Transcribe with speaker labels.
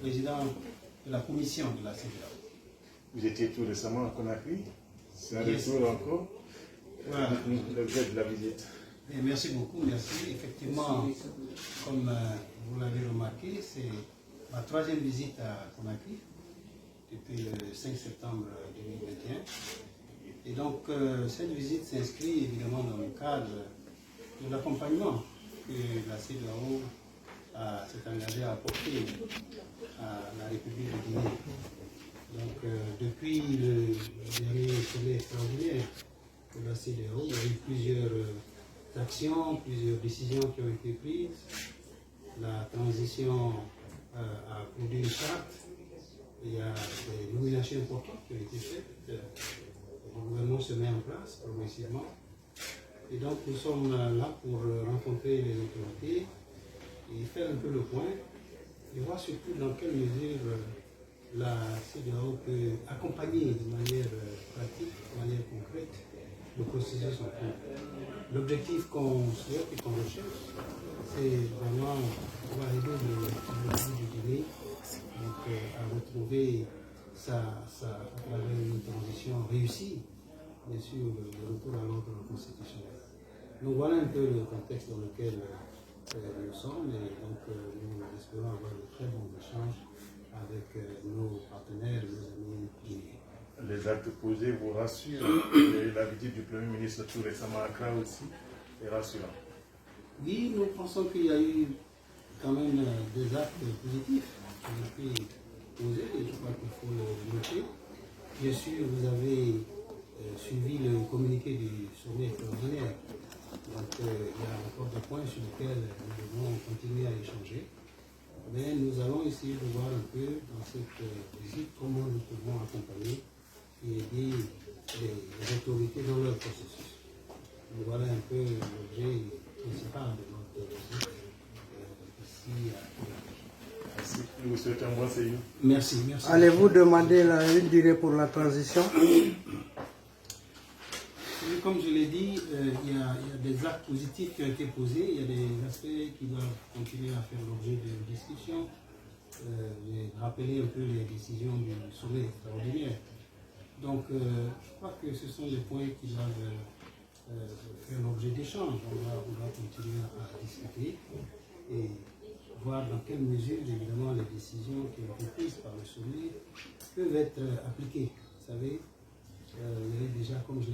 Speaker 1: président de la commission de la CEDEAO.
Speaker 2: Vous étiez tout récemment à Conakry. C'est un retour encore.
Speaker 1: Voilà.
Speaker 2: L'objet de la visite.
Speaker 1: Et merci beaucoup, merci. Effectivement, comme vous l'avez remarqué, c'est ma troisième visite à Conakry depuis le 5 septembre 2021. Et donc, cette visite s'inscrit évidemment dans le cadre de l'accompagnement que la CEDEAO s'est engagée à apporter à la République de Guinée. Donc, depuis le dernier sommet extraordinaire de la CEDEAO, il y a eu plusieurs actions, plusieurs décisions qui ont été prises. La transition a produit une charte. Il y a des nominations importantes qui ont été faites. Le gouvernement se met en place progressivement. Et donc nous sommes là pour rencontrer les autorités et faire un peu le point et voir surtout dans quelle mesure la CEDEAO peut accompagner de manière pratique, de manière concrète, le processus en cours. L'objectif qu'on souhaite et qu'on recherche, c'est vraiment pouvoir aider le pays du Guinée à retrouver à travers une transition réussie, bien sûr, le retour à l'ordre constitutionnel. Donc voilà un peu le contexte dans lequel nous sommes et donc nous espérons avoir de très bons échanges avec nos partenaires, nos amis guinéens.
Speaker 2: Les actes posés vous rassurent. Et la visite du Premier ministre tout récemment à Accra aussi est rassurante.
Speaker 1: Oui, nous pensons qu'il y a eu quand même des actes positifs qui ont été posés et je crois qu'il faut le noter. Bien sûr, vous avez suivi le communiqué du sommet extraordinaire. Donc il y a encore des points sur lesquels nous devons continuer à échanger. Mais nous allons essayer de voir un peu dans cette visite comment nous pouvons accompagner et aider les autorités dans leur processus. Donc voilà un peu l'objet principal de notre visite ici à Conakry.
Speaker 2: Merci. Nous vous souhaitons un bon séjour.
Speaker 1: Merci, merci.
Speaker 3: Allez-vous demander une durée pour la transition?
Speaker 1: Comme je l'ai dit, il y a des actes positifs qui ont été posés, il y a des aspects qui doivent continuer à faire l'objet de discussion. J'ai rappelé un peu les décisions du sommet extraordinaire. Donc, je crois que ce sont des points qui doivent faire l'objet d'échanges. On va continuer à discuter et voir dans quelle mesure, évidemment, les décisions qui ont été prises par le sommet peuvent être appliquées. Vous savez, il y a déjà, comme je